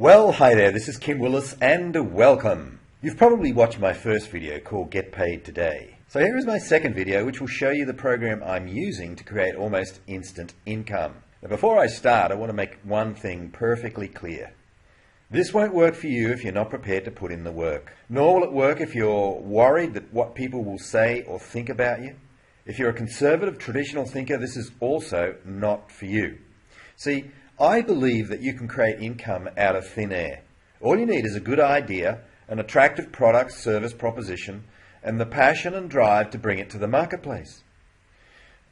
Well, hi there, this is Kim Willis and welcome. You've probably watched my first video called Get Paid Today. So here is my second video which will show you the program I'm using to create almost instant income. Now before I start, I want to make one thing perfectly clear. This won't work for you if you're not prepared to put in the work. Nor will it work if you're worried that what people will say or think about you. If you're a conservative, traditional thinker, this is also not for you. See, I believe that you can create income out of thin air. All you need is a good idea, an attractive product, service, proposition, and the passion and drive to bring it to the marketplace.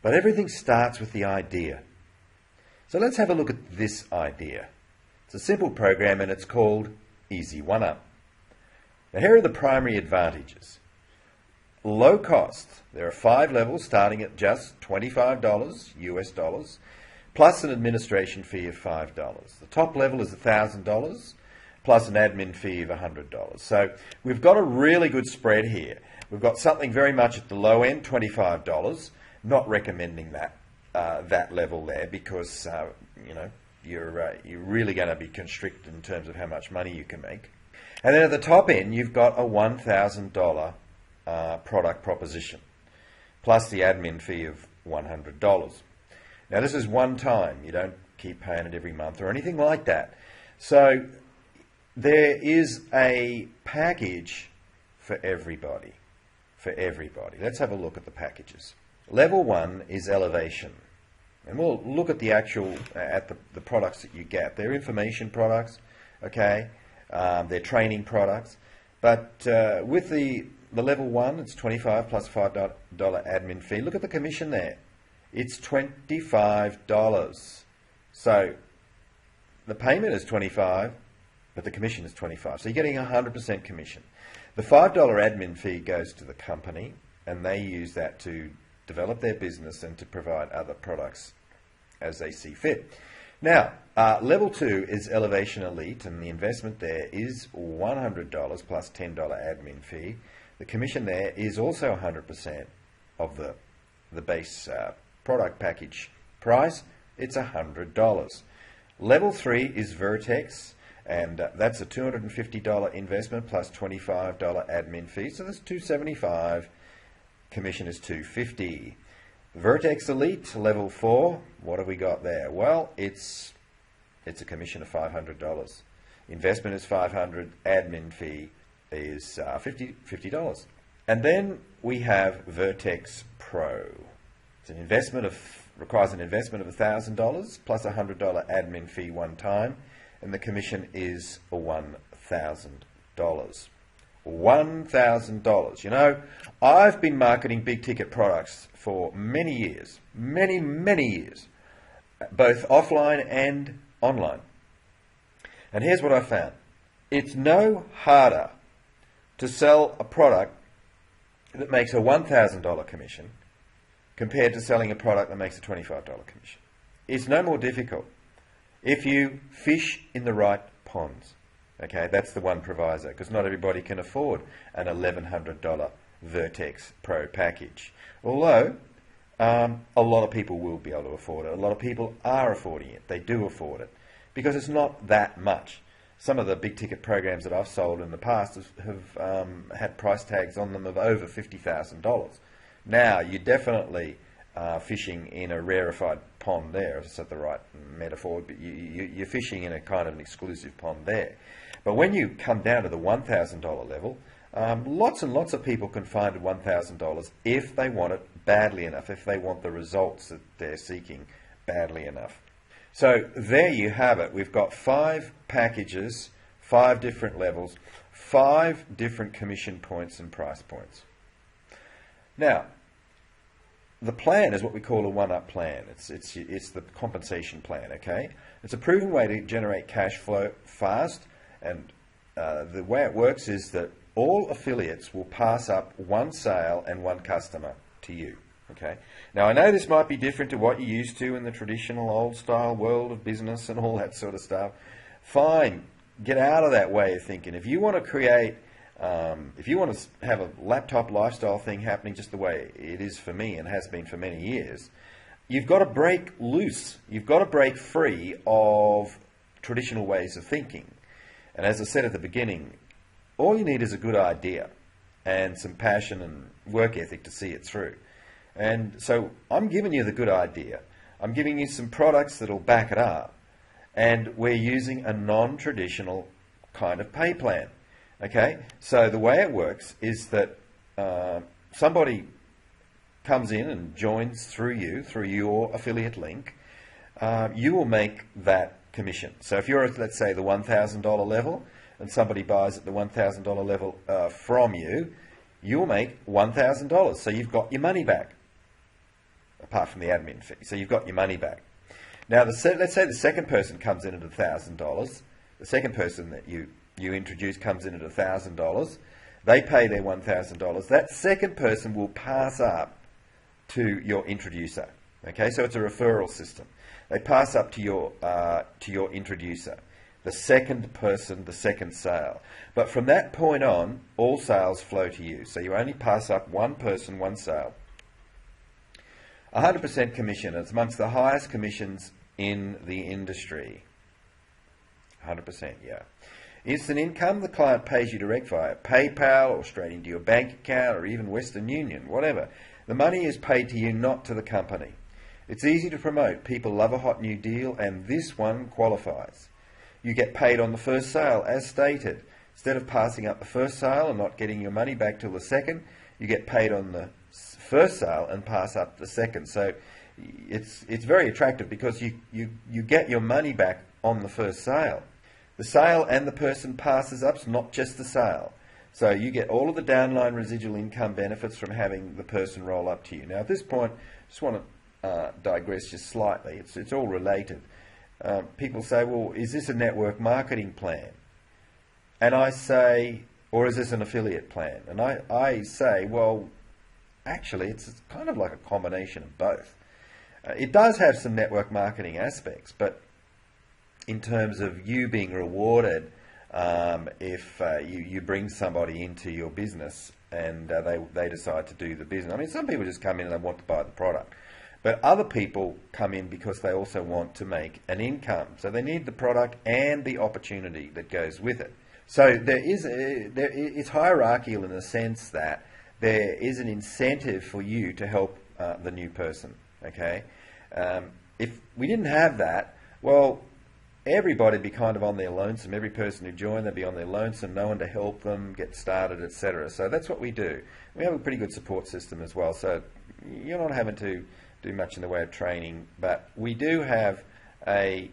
But everything starts with the idea. So let's have a look at this idea. It's a simple program and it's called Easy One Up. Now here are the primary advantages. Low cost. There are 5 levels starting at just $25 US dollars. Plus an administration fee of $5. The top level is $1,000 plus an admin fee of $100. So we've got a really good spread here. We've got something very much at the low end, $25. Not recommending that level there because you're really going to be constricted in terms of how much money you can make. And then at the top end, you've got a $1,000 product proposition plus the admin fee of $100. Now this is one time, you don't keep paying it every month or anything like that. So there is a package for everybody, Let's have a look at the packages. Level 1 is Elevation. And we'll look at the the products that you get. They're information products, okay, they're training products. But with the level 1, it's $25 plus $5 admin fee. Look at the commission there. It's $25. So the payment is $25, but the commission is $25. So you're getting 100% commission. The $5 admin fee goes to the company, and they use that to develop their business and to provide other products as they see fit. Now, level 2 is Elevation Elite, and the investment there is $100 plus $10 admin fee. The commission there is also 100% of the base product package price. It's $100. Level 3 is Vertex, and that's a $250 investment plus $25 admin fee, so that's $275. Commission is $250. Vertex Elite, level 4, what have we got there? Well, it's a commission of $500. Investment is $500, admin fee is $50. And then we have Vertex Pro. It's an investment requires an investment of $1,000 plus a $100 admin fee one time, and the commission is $1,000. $1,000. You know, I've been marketing big ticket products for many years, many years, both offline and online. And here's what I found. It's no harder to sell a product that makes a $1,000 commission compared to selling a product that makes a $25 commission. It's no more difficult if you fish in the right ponds. Okay, that's the one proviso, because not everybody can afford an $1,100 Vertex Pro package. Although, a lot of people will be able to afford it. A lot of people are affording it. They do afford it, because it's not that much. Some of the big ticket programs that I've sold in the past have had price tags on them of over $50,000. Now, you're definitely fishing in a rarefied pond there, if it's at the right metaphor, but you're fishing in a kind of an exclusive pond there. But when you come down to the $1,000 level, lots and lots of people can find $1,000 if they want it badly enough, if they want the results that they're seeking badly enough. So there you have it. We've got 5 packages, 5 different levels, 5 different commission points and price points. Now, the plan is what we call a one-up plan. It's the compensation plan, okay? It's a proven way to generate cash flow fast, and the way it works is that all affiliates will pass up 1 sale and 1 customer to you, okay? Now, I know this might be different to what you're used to in the traditional old-style world of business and all that sort of stuff. Fine, get out of that way of thinking. If you want to create if you want to have a laptop lifestyle thing happening just the way it is for me and has been for many years, you've got to break loose. You've got to break free of traditional ways of thinking. And as I said at the beginning, all you need is a good idea and some passion and work ethic to see it through. And so I'm giving you the good idea. I'm giving you some products that'll back it up. And we're using a non-traditional kind of pay plan. Okay? So the way it works is that somebody comes in and joins through you, through your affiliate link. You will make that commission. So if you're at, let's say, the $1,000 level, and somebody buys at the $1,000 level from you, you'll make $1,000. So you've got your money back, apart from the admin fee. So you've got your money back. Now, let's say the second person comes in at $1,000. The second person that you introduce comes in at $1,000. They pay their $1,000. That second person will pass up to your introducer. Okay, so it's a referral system. They pass up to your introducer, the second person, the second sale. But from that point on, all sales flow to you. So you only pass up one person, one sale. 100% commission. It's amongst the highest commissions in the industry. 100%, yeah. Instant income, the client pays you direct via PayPal or straight into your bank account or even Western Union, whatever. The money is paid to you, not to the company. It's easy to promote. People love a hot new deal, and this one qualifies. You get paid on the first sale, as stated. Instead of passing up the first sale and not getting your money back till the second, you get paid on the first sale and pass up the second. So it's very attractive because you get your money back on the first sale. The sale and the person passes up, not just the sale. So you get all of the downline residual income benefits from having the person roll up to you. Now at this point, I just want to digress just slightly. It's all related. People say, well, is this a network marketing plan? And I say, or is this an affiliate plan? And I say, well, actually, it's kind of like a combination of both. It does have some network marketing aspects, but in terms of you being rewarded if you bring somebody into your business and they decide to do the business. I mean, some people just come in and they want to buy the product. But other people come in because they also want to make an income. So they need the product and the opportunity that goes with it. So it's hierarchical in the sense that there is an incentive for you to help the new person. Okay, if we didn't have that, well, everybody would be kind of on their lonesome. Every person who joined, they'd be on their lonesome, no one to help them get started, etc. So that's what we do. We have a pretty good support system as well. So you're not having to do much in the way of training, but we do have a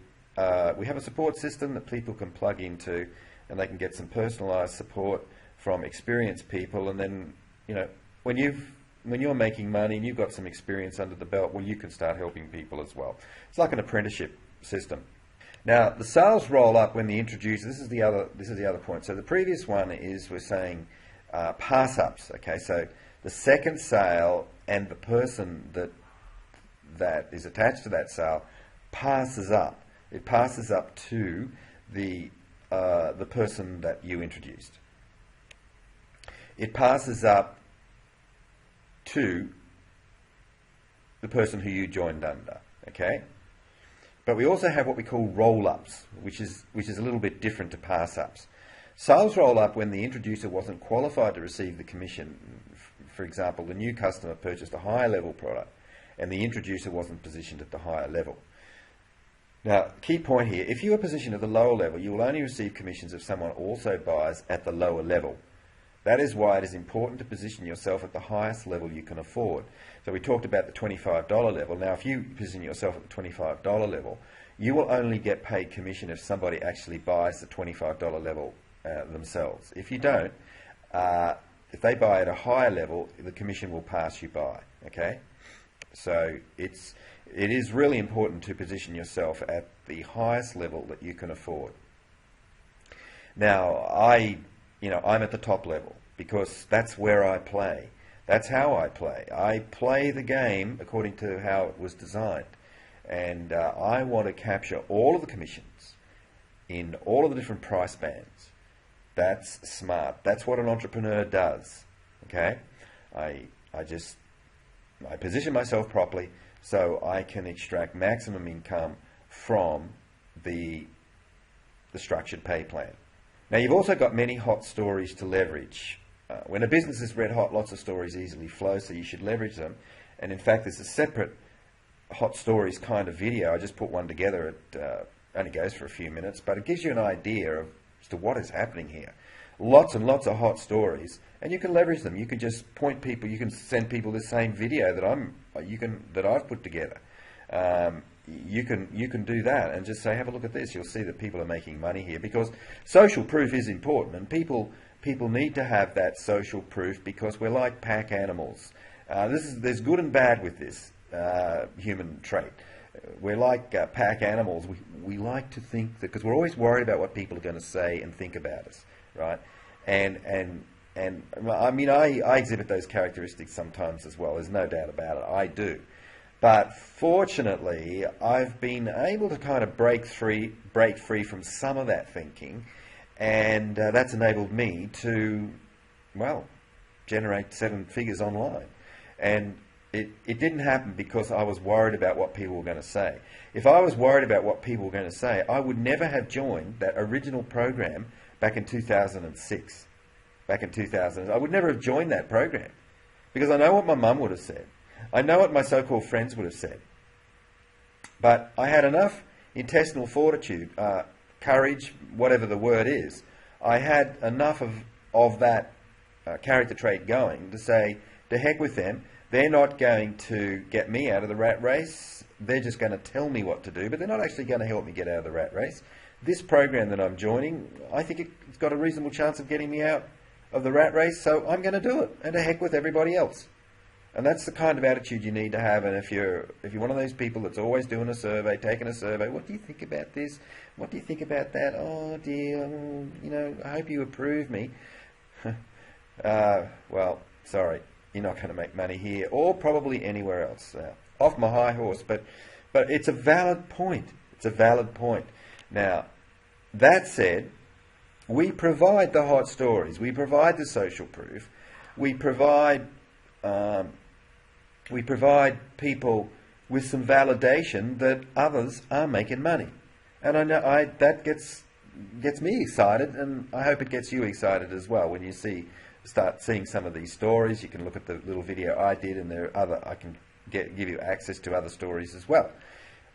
support system that people can plug into, and they can get some personalised support from experienced people. And then, you know, when you're making money and you've got some experience under the belt, well, you can start helping people as well. It's like an apprenticeship system. Now, the sales roll up when the introducer. This is the other point. So the previous one is we're saying pass ups. Okay, so the second sale and the person that is attached to that sale passes up. It passes up to the person that you introduced. It passes up to the person who you joined under. Okay. But we also have what we call roll-ups, which is a little bit different to pass-ups. Sales roll up when the introducer wasn't qualified to receive the commission. For example, the new customer purchased a higher level product and the introducer wasn't positioned at the higher level. Now, key point here, if you are positioned at the lower level, you will only receive commissions if someone also buys at the lower level. That is why it is important to position yourself at the highest level you can afford. So we talked about the $25 level. Now, if you position yourself at the $25 level, you will only get paid commission if somebody actually buys the $25 level themselves. If you don't, if they buy at a higher level, the commission will pass you by. Okay, so it is really important to position yourself at the highest level that you can afford. Now, I'm at the top level because that's where I play. That's how I play. I play the game according to how it was designed. And I want to capture all of the commissions in all of the different price bands. That's smart. That's what an entrepreneur does. Okay? I position myself properly so I can extract maximum income from the structured pay plan. Now, you've also got many hot stories to leverage. When a business is red hot, lots of stories easily flow, so you should leverage them. And in fact, there's a separate hot stories kind of video. I just put one together. It only goes for a few minutes, but it gives you an idea as to what is happening here. Lots and lots of hot stories, and you can leverage them. You can just point people. You can send people the same video that I've put together. You can do that and just say, have a look at this. You'll see that people are making money here, because social proof is important, and people need to have that social proof, because we're like pack animals. There's good and bad with this human trait. We're like pack animals. We like to think that, because we're always worried about what people are going to say and think about us, right? And I mean, I exhibit those characteristics sometimes as well. There's no doubt about it. I do. But fortunately, I've been able to kind of break free from some of that thinking, and that's enabled me to, well, generate 7 figures online. And it didn't happen because I was worried about what people were going to say. If I was worried about what people were going to say, I would never have joined that original program back in 2006. Back in 2000, I would never have joined that program, because I know what my mum would have said. I know what my so-called friends would have said. But I had enough intestinal fortitude, courage, whatever the word is. I had enough of that character trait going to say, to heck with them. They're not going to get me out of the rat race. They're just going to tell me what to do, but they're not actually going to help me get out of the rat race. This program that I'm joining, I think it's got a reasonable chance of getting me out of the rat race, so I'm going to do it, and to heck with everybody else. And that's the kind of attitude you need to have. And if you're one of those people that's always doing a survey, taking a survey, what do you think about this? What do you think about that? Oh dear, I hope you approve me. Well, sorry, you're not going to make money here, or probably anywhere else. Off my high horse, but it's a valid point. It's a valid point. Now, that said, we provide the hot stories. We provide the social proof. We provide people with some validation that others are making money, and I know that gets me excited, and I hope it gets you excited as well when you start seeing some of these stories. You can look at the little video I did, and there are other. I can give you access to other stories as well,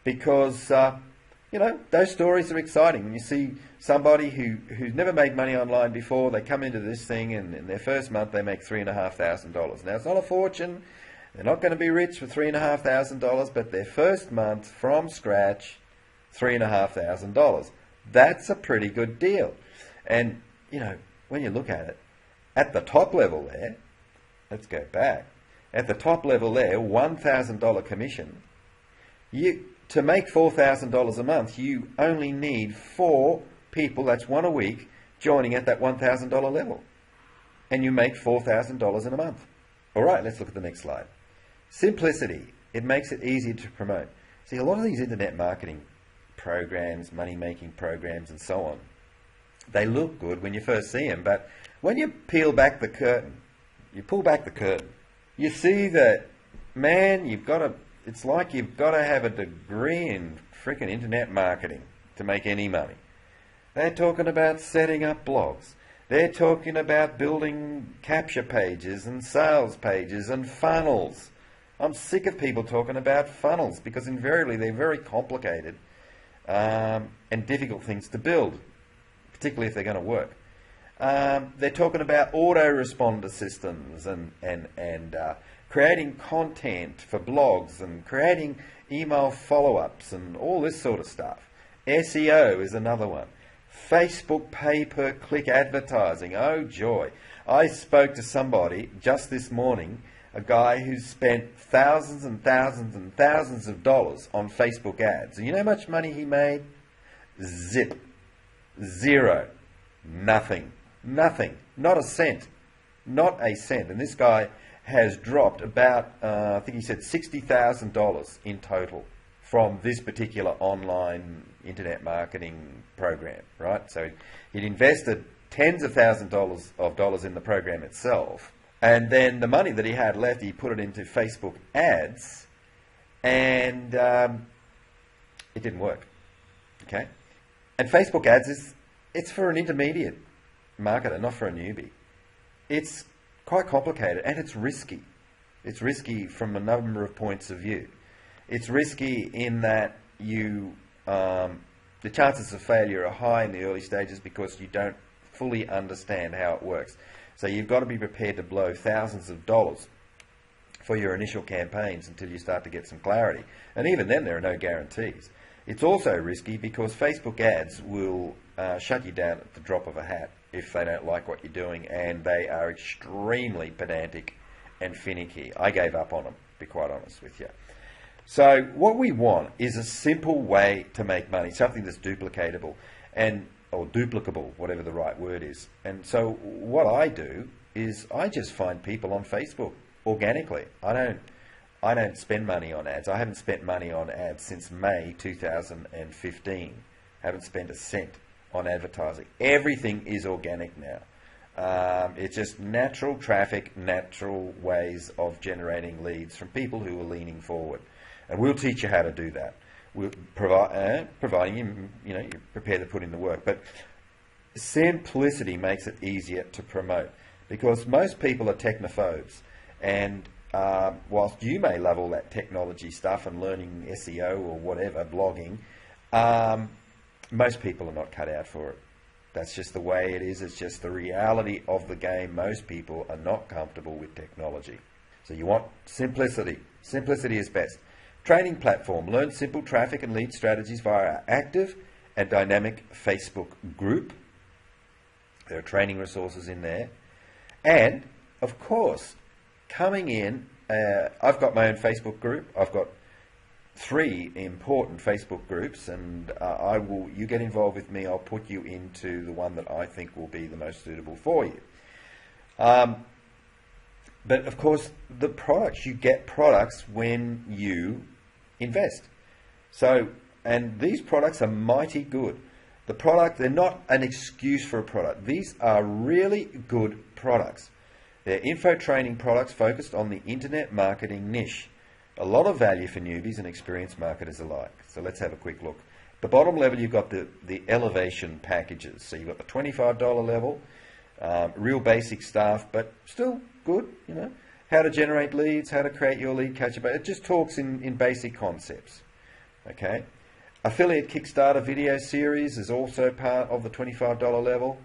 because those stories are exciting. When you see somebody who's never made money online before, they come into this thing, and in their first month they make $3,500. Now, it's not a fortune. They're not going to be rich for $3,500, but their first month from scratch, $3,500. That's a pretty good deal. And, when you look at it, at the top level there, let's go back. At the top level there, $1,000 commission. To make $4,000 a month, you only need 4 people, that's 1 a week, joining at that $1,000 level. And you make $4,000 in a month. All right, let's look at the next slide. Simplicity. It makes it easier to promote. See, a lot of these internet marketing programs, money-making programs, and so on, they look good when you first see them, but when you peel back the curtain, you pull back the curtain, you see that, man, it's like you've got to have a degree in freaking internet marketing to make any money. They're talking about setting up blogs. They're talking about building capture pages and sales pages and funnels. I'm sick of people talking about funnels, because invariably they're very complicated and difficult things to build, particularly if they're going to work. They're talking about autoresponder systems and creating content for blogs and creating email follow-ups and all this sort of stuff. SEO is another one. Facebook pay-per-click advertising. Oh, joy. I spoke to somebody just this morning, a guy who's spent thousands and thousands and thousands of dollars on Facebook ads. And you know how much money he made? Zip. Zero. Nothing. Nothing. Not a cent. Not a cent. And this guy has dropped about, I think he said $60,000 in total from this particular online internet marketing program, right? So he'd invested tens of thousands of dollars in the program itself, and then the money that he had left, he put it into Facebook ads, and it didn't work, okay? And Facebook ads it's for an intermediate marketer, not for a newbie. It's quite complicated and it's risky. It's risky from a number of points of view. It's risky in that the chances of failure are high in the early stages because you don't fully understand how it works. So you've got to be prepared to blow thousands of dollars for your initial campaigns until you start to get some clarity. And even then, there are no guarantees. It's also risky because Facebook ads will shut you down at the drop of a hat if they don't like what you're doing, and they are extremely pedantic and finicky. I gave up on them, to be quite honest with you. So what we want is a simple way to make money, something that's duplicatable or duplicable, whatever the right word is. And so what I do is I just find people on Facebook organically. I don't spend money on ads. I haven't spent money on ads since May 2015. Haven't spent a cent on advertising. Everything is organic now. It's just natural traffic, natural ways of generating leads from people who are leaning forward. And we'll teach you how to do that. We'll providing you're prepared to put in the work. But simplicity makes it easier to promote because most people are technophobes. And whilst you may love all that technology stuff and learning SEO or whatever, blogging, most people are not cut out for it. That's just the way it is. It's just the reality of the game. Most people are not comfortable with technology. So you want simplicity. Simplicity is best. Training platform. Learn simple traffic and lead strategies via our active and dynamic Facebook group. There are training resources in there. And, of course, coming in, I've got my own Facebook group. I've got 3 important Facebook groups, and you get involved with me, I'll put you into the one that I think will be the most suitable for you. But of course, the products, you get products when you invest. So, and these products are mighty good. The product, they're not an excuse for a product. These are really good products. They're info training products focused on the internet marketing niche. A lot of value for newbies and experienced marketers alike. So let's have a quick look. The bottom level, you've got the elevation packages. So you've got the $25 level, real basic stuff, but still good, How to generate leads, how to create your lead catcher. It just talks in basic concepts. Okay. Affiliate Kickstarter video series is also part of the $25 level.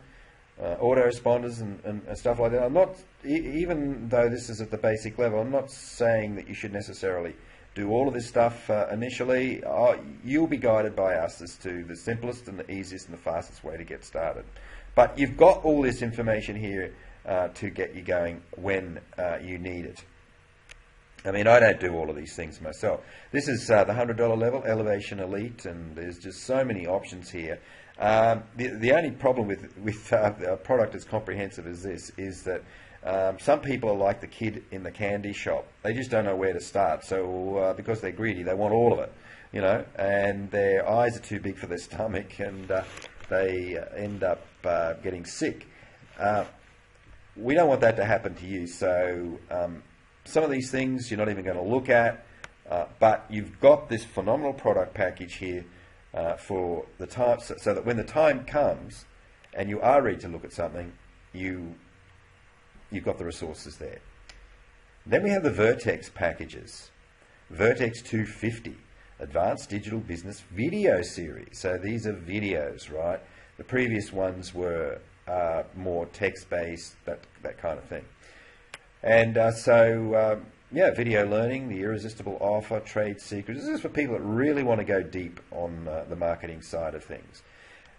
Autoresponders and stuff like that. I'm not, even though this is at the basic level, I'm not saying that you should necessarily do all of this stuff initially. You'll be guided by us as to the simplest and the easiest and the fastest way to get started. But you've got all this information here to get you going when you need it. I mean, I don't do all of these things myself. This is the $100 level, Elevation Elite, and there's just so many options here. The only problem with a product as comprehensive as this is that some people are like the kid in the candy shop. They just don't know where to start. So because they're greedy, they want all of it, and their eyes are too big for their stomach, and they end up getting sick. We don't want that to happen to you. So some of these things you're not even going to look at, but you've got this phenomenal product package here for the time, so that when the time comes and you are ready to look at something, you've got the resources there. Then we have the Vertex packages. Vertex 250, Advanced Digital Business Video Series. So these are videos, right? The previous ones were more text-based, that kind of thing. And video learning, the irresistible offer, trade secrets. This is for people that really want to go deep on the marketing side of things.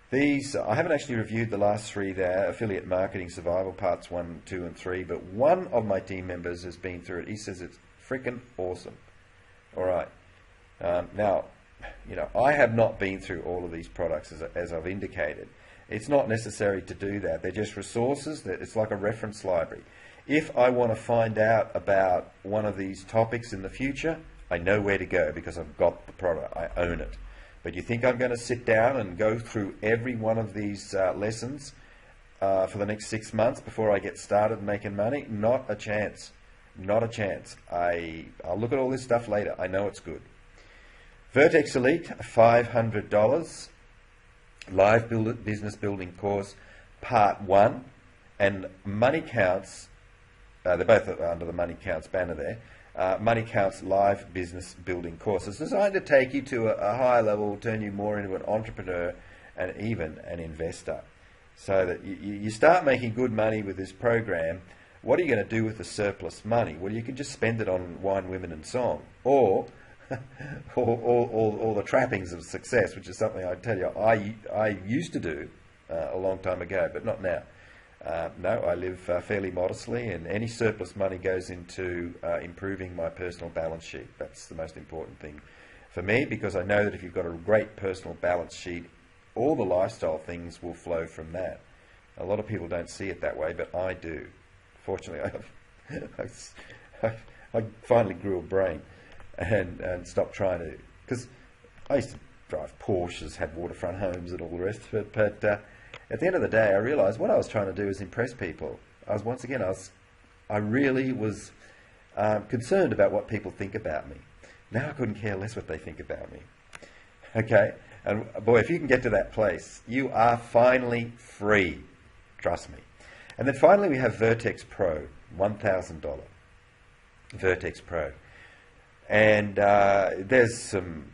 These, I haven't actually reviewed the last 3 there, Affiliate Marketing Survival, parts 1, 2, and 3, but one of my team members has been through it. He says it's freaking awesome. All right. Now, I have not been through all of these products as I've indicated. It's not necessary to do that. They're just resources. It's like a reference library. If I want to find out about one of these topics in the future, I know where to go because I've got the product. I own it. But you think I'm going to sit down and go through every one of these lessons for the next 6 months before I get started making money? Not a chance. Not a chance. I'll look at all this stuff later. I know it's good. Vertex Elite, $500. Business Building course, Part 1, and Money Counts. They're both under the Money Counts banner there. Money Counts Live Business Building course. It's designed to take you to a higher level, turn you more into an entrepreneur and even an investor. So that you start making good money with this program. What are you going to do with the surplus money? Well, you can just spend it on wine, women and song, or the trappings of success, which is something I tell you I used to do a long time ago, but not now. No, I live fairly modestly, and any surplus money goes into improving my personal balance sheet. That's the most important thing for me, because I know that if you've got a great personal balance sheet, all the lifestyle things will flow from that. A lot of people don't see it that way, but I do. Fortunately, I finally grew a brain and stopped trying to, because I used to drive Porsches, have waterfront homes and all the rest of it, but at the end of the day, I realised what I was trying to do is impress people. I really was concerned about what people think about me. Now I couldn't care less what they think about me. Okay? And boy, if you can get to that place, you are finally free. Trust me. And then finally we have Vertex Pro, $1,000. Vertex Pro. And there's some,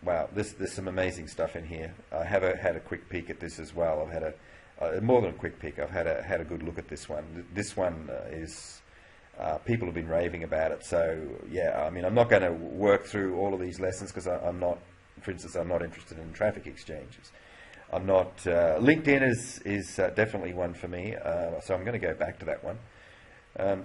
wow, there's some amazing stuff in here. I have had a quick peek at this as well. I've had more than a quick peek. I've had a good look at this one. This one is, people have been raving about it. So yeah, I mean, I'm not going to work through all of these lessons because I'm not, for instance, I'm not interested in traffic exchanges. I'm not, LinkedIn is definitely one for me. So I'm going to go back to that one.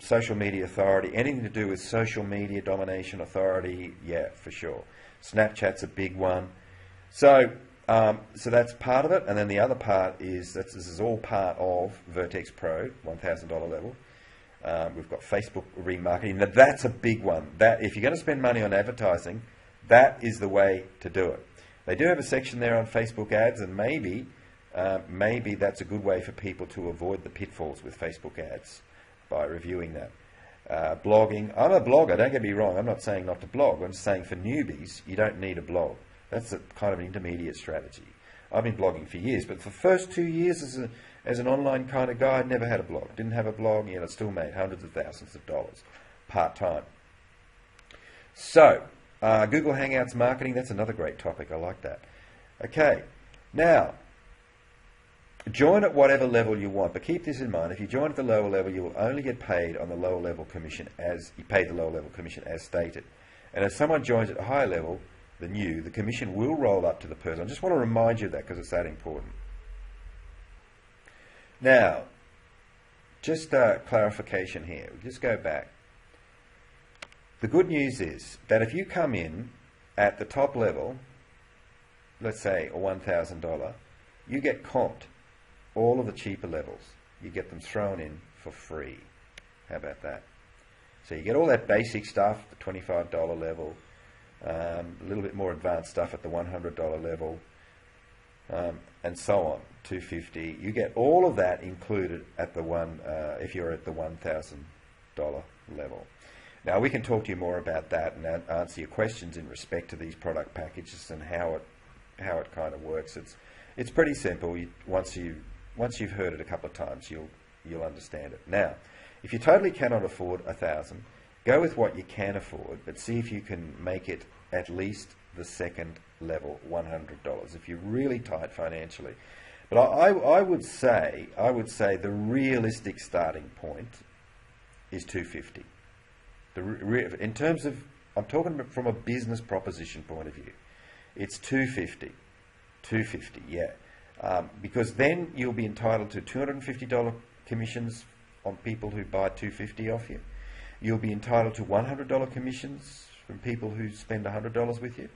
Social media authority, anything to do with social media domination authority, yeah, for sure. Snapchat's a big one. So that's part of it, and then the other part is this is all part of Vertex Pro, $1,000 level. We've got Facebook remarketing. Now that's a big one. That if you're going to spend money on advertising, that is the way to do it. They do have a section there on Facebook ads, and maybe that's a good way for people to avoid the pitfalls with Facebook ads by reviewing that. Blogging. I'm a blogger, don't get me wrong. I'm not saying not to blog. I'm just saying for newbies, you don't need a blog. That's a kind of an intermediate strategy. I've been blogging for years, but for the first 2 years as an online kind of guy, I never had a blog. Didn't have a blog, yet I still made hundreds of thousands of dollars part-time. So, Google Hangouts marketing, that's another great topic. I like that. Okay, now, join at whatever level you want, but keep this in mind. If you join at the lower level, you will only get paid on the lower level commission as you pay the lower level commission as stated. And if someone joins at a higher level than you, the commission will roll up to the person. I just want to remind you of that because it's that important. Now, just clarification here. We'll just go back. The good news is that if you come in at the top level, let's say a $1,000, you get comped all of the cheaper levels. You get them thrown in for free. How about that? So you get all that basic stuff, the $25 level, a little bit more advanced stuff at the $100 level, and so on, $250. You get all of that included at the if you're at the $1,000 level. Now we can talk to you more about that and answer your questions in respect to these product packages and how it kind of works. It's pretty simple. Once you've heard it a couple of times, you'll understand it. Now, if you totally cannot afford $1,000, go with what you can afford, but see if you can make it at least the second level, $100. If you're really tight financially, but I would say the realistic starting point is $250. In terms of, I'm talking from a business proposition point of view, it's $250. $250, yeah. Because then you'll be entitled to $250 commissions on people who buy $250 off you. You'll be entitled to $100 commissions from people who spend $100 with you.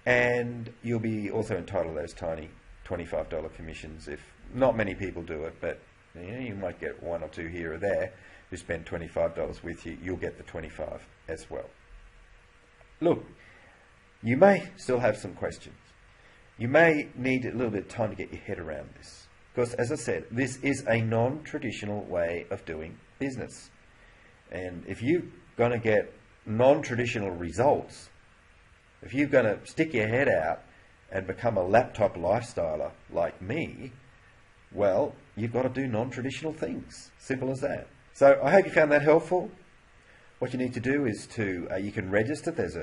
And you'll be also entitled to those tiny $25 commissions if not many people do it, but you might get one or two here or there who spend $25 with you. You'll get the 25 as well. Look, you may still have some questions. You may need a little bit of time to get your head around this. Because, as I said, this is a non-traditional way of doing business. And if you're going to get non-traditional results, if you're going to stick your head out and become a laptop lifestyler like me, well, you've got to do non-traditional things. Simple as that. So I hope you found that helpful. What you need to do is you can register. There's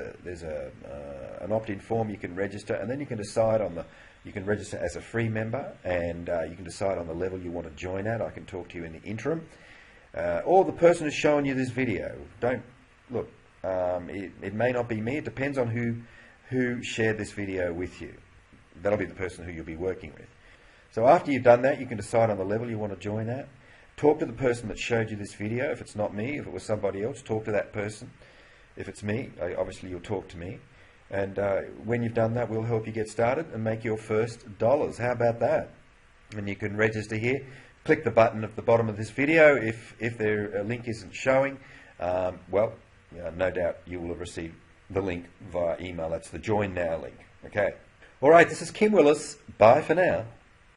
an opt-in form you can register, and then you can decide you can register as a free member, and you can decide on the level you want to join at. I can talk to you in the interim. Or the person who's showing you this video. Look, it may not be me. It depends on who shared this video with you. That'll be the person who you'll be working with. So after you've done that, you can decide on the level you want to join at. Talk to the person that showed you this video. If it's not me, if it was somebody else, talk to that person. If it's me, obviously you'll talk to me. And when you've done that, we'll help you get started and make your first dollars. How about that? And you can register here. Click the button at the bottom of this video. If a link isn't showing, well, no doubt you will have received the link via email. That's the Join Now link. Okay. All right, this is Kim Willis. Bye for now.